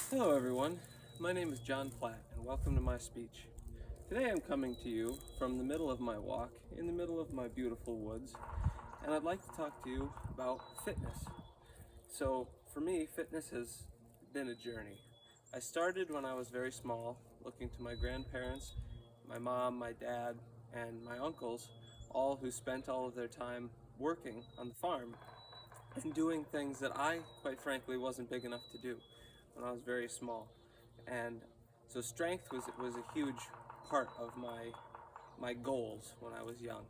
Hello everyone, my name is John Platt and welcome to my speech. Today I'm coming to you from the middle of my walk, in the middle of my beautiful woods, and I'd like to talk to you about fitness. So for me, fitness has been a journey. I started when I was very small, looking to my grandparents, my mom, my dad, and my uncles, all who spent all of their time working on the farm and doing things that I, quite frankly, wasn't big enough to do when I was very small. And so strength was a huge part of my goals when I was young.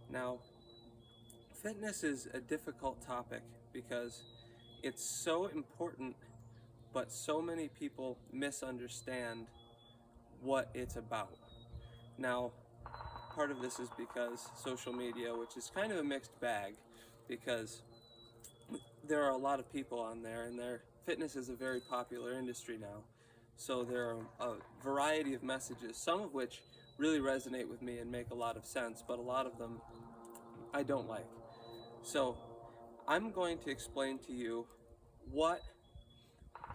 Now, fitness is a difficult topic because it's so important, but so many people misunderstand what it's about. Now, part of this is because social media, which is kind of a mixed bag, because there are a lot of people on there, and fitness is a very popular industry now. So there are a variety of messages, some of which really resonate with me and make a lot of sense, but a lot of them I don't like. So I'm going to explain to you what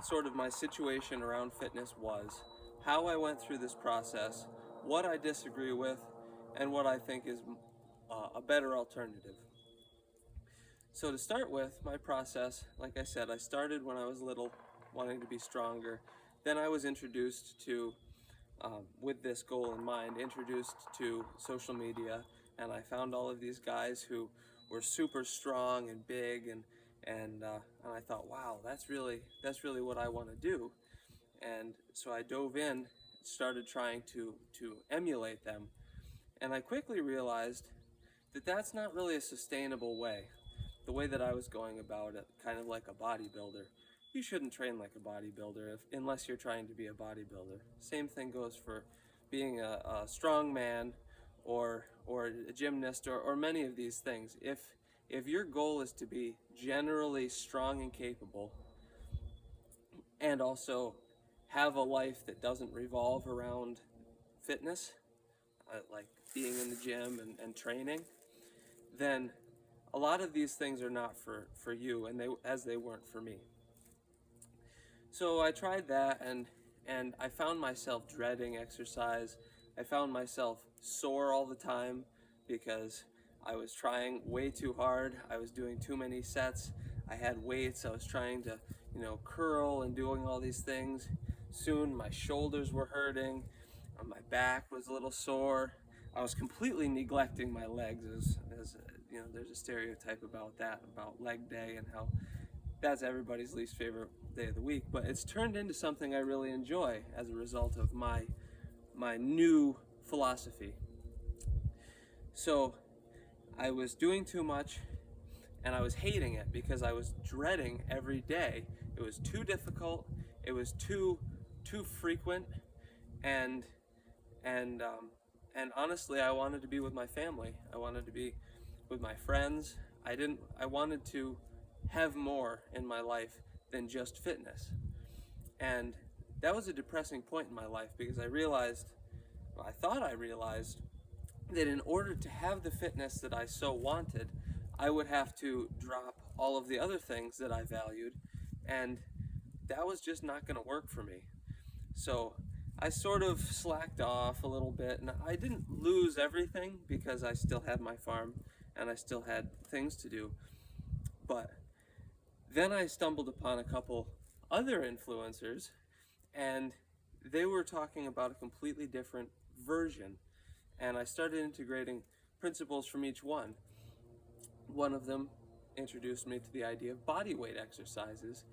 sort of my situation around fitness was, how I went through this process, what I disagree with, and what I think is a better alternative. So to start with, my process, like I said, I started when I was little, wanting to be stronger. Then I was introduced to, with this goal in mind, introduced to social media, and I found all of these guys who were super strong and big, and I thought, wow, that's really what I want to do. And so I dove in, started trying to emulate them, and I quickly realized that that's not really a sustainable way. The way that I was going about it, kind of like a bodybuilder. You shouldn't train like a bodybuilder unless you're trying to be a bodybuilder. Same thing goes for being a strong man or a gymnast or many of these things. If your goal is to be generally strong and capable and also have a life that doesn't revolve around fitness, like being in the gym and training, then a lot of these things are not for you, and they weren't for me. So I tried that, and I found myself dreading exercise. I found myself sore all the time because I was trying way too hard. I was doing too many sets. I had weights. I was trying to, curl and doing all these things. Soon my shoulders were hurting. My back was a little sore. I was completely neglecting my legs, as there's a stereotype about that, about leg day, and how that's everybody's least favorite day of the week. But it's turned into something I really enjoy as a result of my new philosophy. So I was doing too much, and I was hating it because I was dreading every day. It was too difficult. It was too frequent, and and um, and honestly, I wanted to be with my family. I wanted to be with my friends. I wanted to have more in my life than just fitness. And that was a depressing point in my life because I realized, well, I thought I realized that in order to have the fitness that I so wanted, I would have to drop all of the other things that I valued, and that was just not going to work for me. So I sort of slacked off a little bit, and I didn't lose everything because I still had my farm and I still had things to do. But then I stumbled upon a couple other influencers, and they were talking about a completely different version. And I started integrating principles from each one. One of them introduced me to the idea of body weight exercises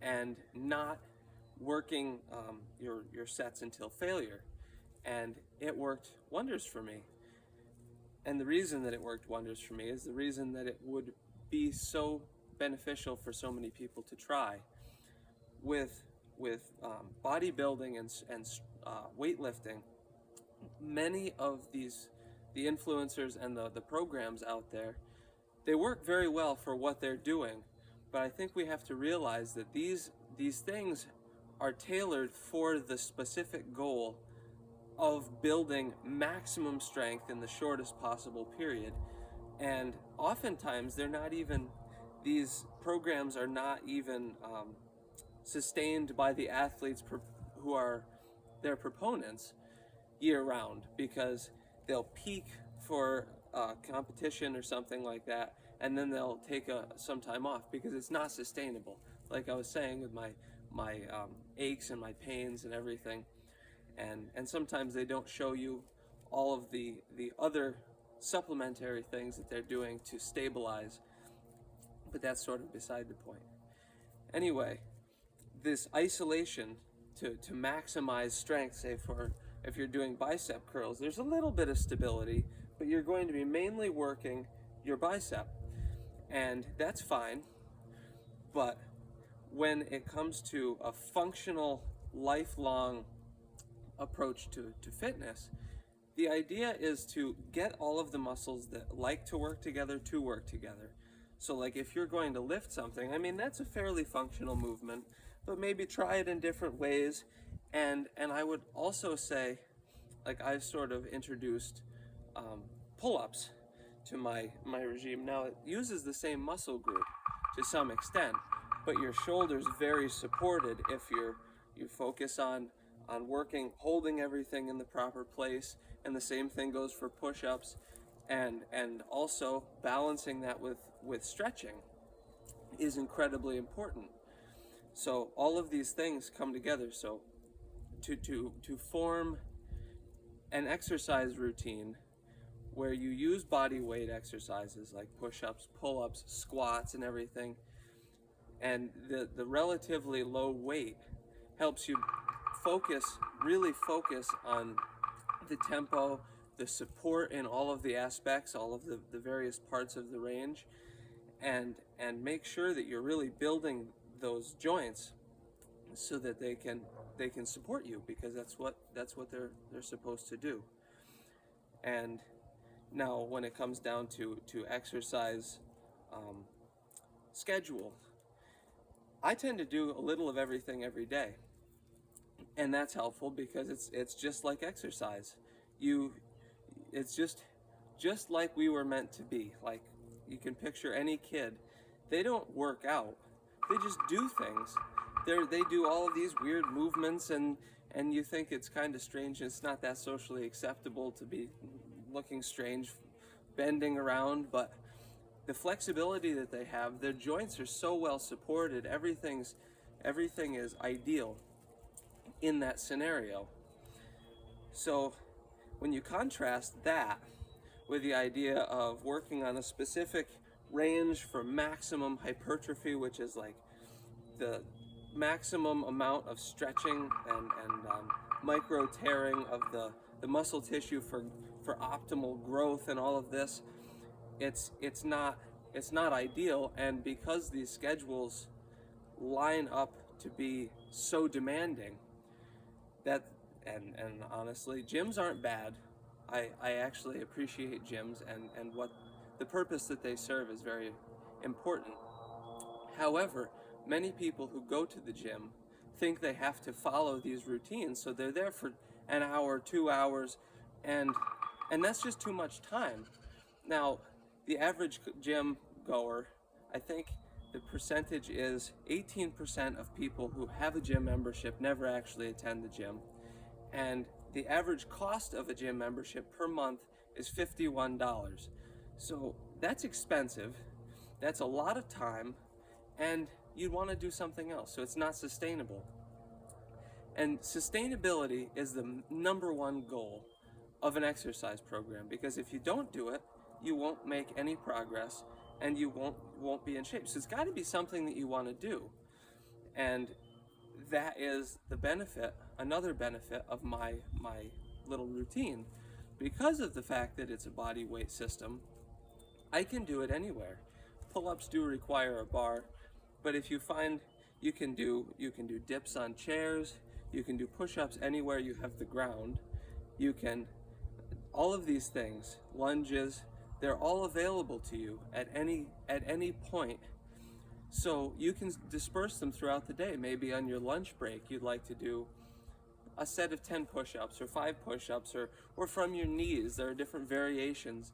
and not working your sets until failure. And it worked wonders for me. And the reason that it worked wonders for me is the reason that it would be so beneficial for so many people to try. With bodybuilding and weightlifting, many of the influencers and the programs out there, they work very well for what they're doing, but I think we have to realize that these things are tailored for the specific goal of building maximum strength in the shortest possible period. And oftentimes these programs are not even sustained by the athletes who are their proponents year round, because they'll peak for competition or something like that, and then they'll take some time off because it's not sustainable. Like I was saying with my aches and my pains and everything, and sometimes they don't show you all of the other supplementary things that they're doing to stabilize, but that's sort of beside the point. Anyway, this isolation to maximize strength, say for if you're doing bicep curls, there's a little bit of stability, but you're going to be mainly working your bicep, and that's fine. But when it comes to a functional, lifelong approach to fitness, the idea is to get all of the muscles that like to work together to work together. So like if you're going to lift something, I mean, that's a fairly functional movement, but maybe try it in different ways. And I would also say, like I've sort of introduced pull-ups to my regime. Now it uses the same muscle group to some extent, but your shoulder's very supported if you focus on holding everything in the proper place, and the same thing goes for push-ups, and also balancing that with stretching is incredibly important. So all of these things come together. So to form an exercise routine where you use body weight exercises like push-ups, pull-ups, squats, and everything, and the relatively low weight helps you really focus on the tempo, the support in all of the aspects, all of the various parts of the range, and make sure that you're really building those joints so that they can support you, because that's what they're supposed to do. And now when it comes down to exercise schedule, I tend to do a little of everything every day, and that's helpful because it's just like exercise. It's just like we were meant to be. Like you can picture any kid, they don't work out, they just do things. They do all of these weird movements, and you think it's kind of strange. It's not that socially acceptable to be looking strange, bending around, but the flexibility that they have, their joints are so well supported, everything is ideal in that scenario. So when you contrast that with the idea of working on a specific range for maximum hypertrophy, which is like the maximum amount of stretching and micro tearing of the muscle tissue for optimal growth and all of this, it's not ideal. And because these schedules line up to be so demanding, that and honestly, gyms aren't bad. I actually appreciate gyms, and what the purpose that they serve is very important. However, many people who go to the gym think they have to follow these routines, so they're there for an hour, 2 hours, and that's just too much time. Now, the average gym goer, I think the percentage is 18% of people who have a gym membership never actually attend the gym. And the average cost of a gym membership per month is $51. So that's expensive. That's a lot of time, and you'd want to do something else. So it's not sustainable. And sustainability is the number one goal of an exercise program, because if you don't do it, you won't make any progress, and you won't be in shape. So it's got to be something that you want to do. And that is the benefit, another benefit of my little routine. Because of the fact that it's a body weight system, I can do it anywhere. Pull-ups do require a bar, but if you find you can do dips on chairs, you can do push-ups anywhere you have the ground. You can, all of these things, lunges, they're all available to you at any point. So you can disperse them throughout the day. Maybe on your lunch break, you'd like to do a set of 10 push-ups or 5 push-ups, or from your knees. There are different variations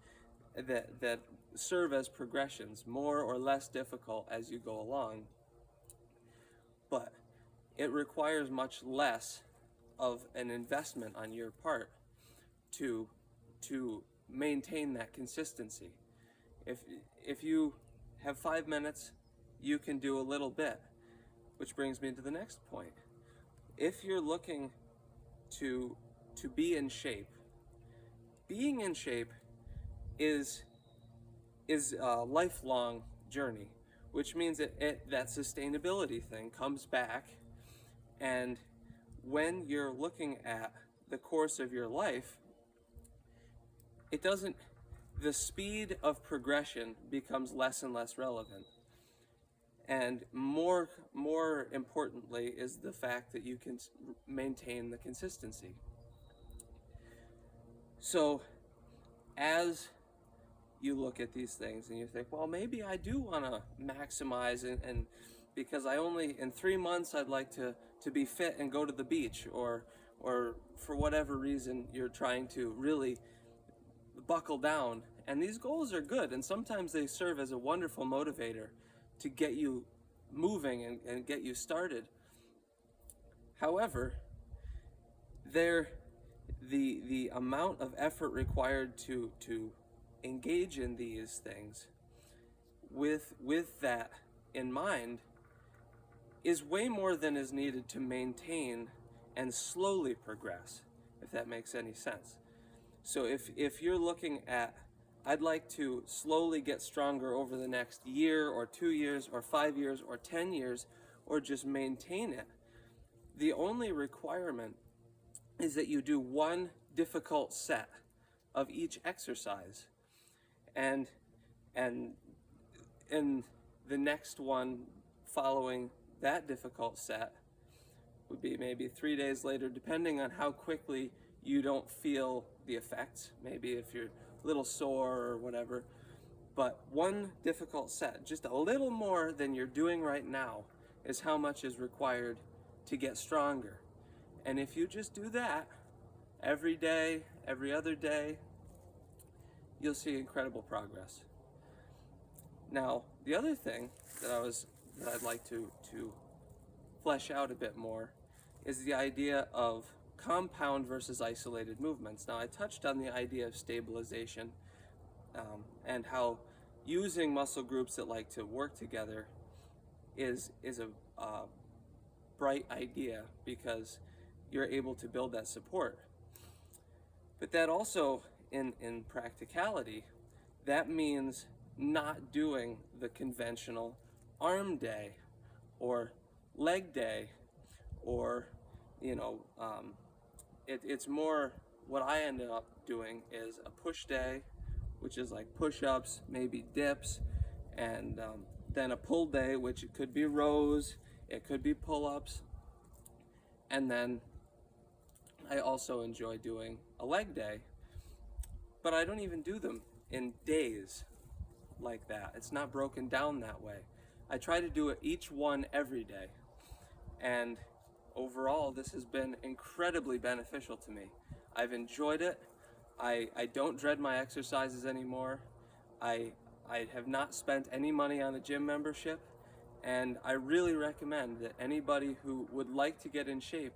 that serve as progressions, more or less difficult as you go along, but it requires much less of an investment on your part to maintain that consistency. If you have 5 minutes, you can do a little bit, which brings me to the next point. If you're looking to be in shape, being in shape is a lifelong journey, which means that that sustainability thing comes back, and when you're looking at the course of your life, it doesn't, the speed of progression becomes less and less relevant. And more importantly is the fact that you can maintain the consistency. So as you look at these things and you think, well, maybe I do want to maximize and because I only, in 3 months, I'd like to be fit and go to the beach, or for whatever reason, you're trying to really buckle down. And these goals are good, and sometimes they serve as a wonderful motivator to get you moving and get you started. However, the amount of effort required to engage in these things with that in mind is way more than is needed to maintain and slowly progress, if that makes any sense. So if you're looking at, I'd like to slowly get stronger over the next year or 2 years or 5 years or 10 years, or just maintain it, the only requirement is that you do one difficult set of each exercise, and the next one following that difficult set would be maybe 3 days later, depending on how quickly you don't feel the effects. Maybe if you're a little sore or whatever. But one difficult set, just a little more than you're doing right now, is how much is required to get stronger. And if you just do that every day, every other day, you'll see incredible progress. Now, the other thing that I'd like to flesh out a bit more is the idea of compound versus isolated movements. Now, I touched on the idea of stabilization, and how using muscle groups that like to work together is a bright idea, because you're able to build that support. But that also, in practicality, that means not doing the conventional arm day or leg day, or it's more, what I ended up doing is a push day, which is like push-ups, maybe dips, and then a pull day, which it could be rows, it could be pull-ups, and then I also enjoy doing a leg day, but I don't even do them in days like that. It's not broken down that way. I try to do it each one every day, and overall this has been incredibly beneficial to me. I've enjoyed it. I don't dread my exercises anymore. I have not spent any money on a gym membership, and I really recommend that anybody who would like to get in shape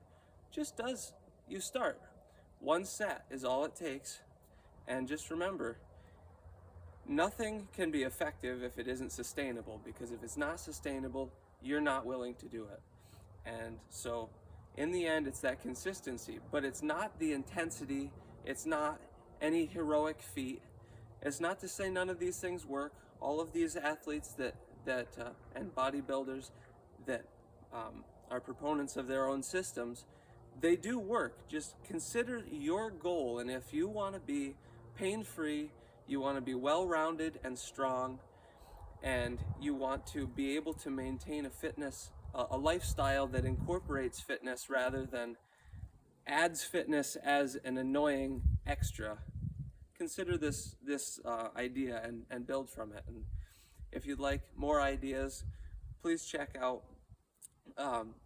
you start. One set is all it takes, and just remember, nothing can be effective if it isn't sustainable, because if it's not sustainable, you're not willing to do it. And so in the end, it's that consistency, but it's not the intensity, it's not any heroic feat. It's not to say none of these things work. All of these athletes and bodybuilders that are proponents of their own systems, they do work. Just consider your goal, and if you want to be pain-free, you want to be well-rounded and strong, and you want to be able to maintain a lifestyle that incorporates fitness rather than adds fitness as an annoying extra, consider this idea and build from it. And if you'd like more ideas, please check out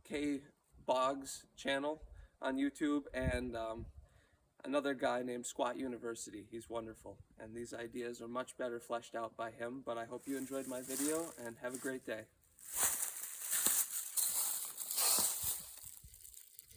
Kay Boggs' channel on YouTube, and another guy named Squat University. He's wonderful, and these ideas are much better fleshed out by him, but I hope you enjoyed my video, and have a great day.